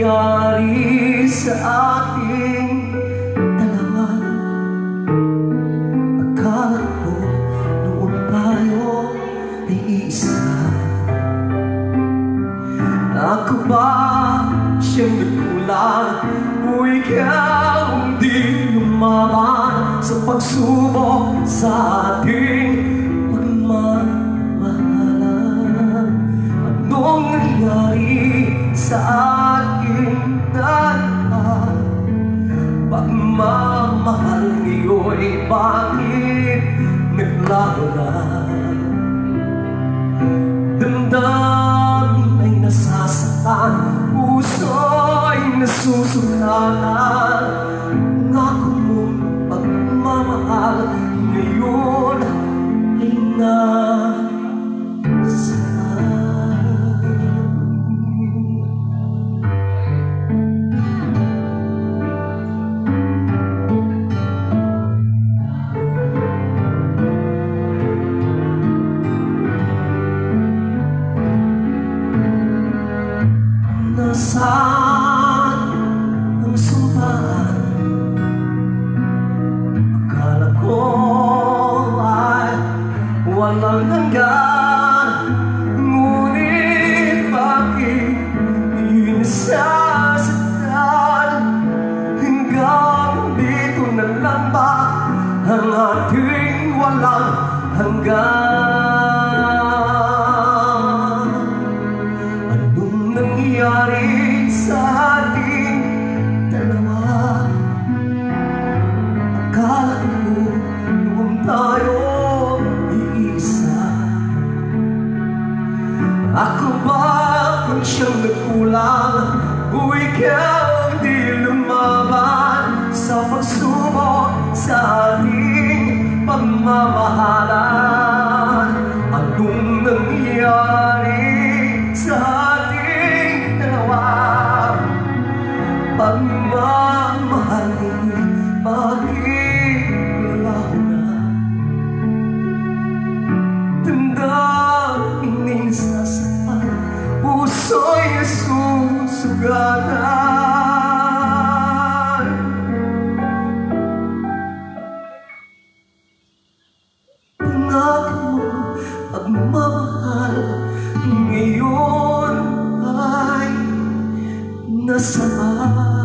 nangyari sa ating dalawa? Akala ko noon tayo ay isa. Ako ba siyang nagkulang o ikaw di lumaban sa pagsubok sa ating pagmamahalan? Anong nangyari sa ating dalawa? Pagmamahal niyo'y bakit naglaho na? Damdamin ay nasasaktan, puso'y nasusugatan. Ngako mong pagmamahal ngayon ay nasaan ang sumpaan? Akala ko ay walang hanggan, ngunit bakit di nasasaktan? Hanggang dito na lang ba ang ating walang hanggan? Anong nangyari sa ating dalawa? Akala ko noon tayo iisa. Ako ba ang siyang nagkulang o ikaw di lumaban sa pagsubok sa ating pagmamahalan? Anong nangyari sa ating dalawa? Pagmamahal bakit wala na? Damdamin ay nasasaktan, puso'y nasusugatan. Pangako mo pagmamahal ngayon ay nasaan?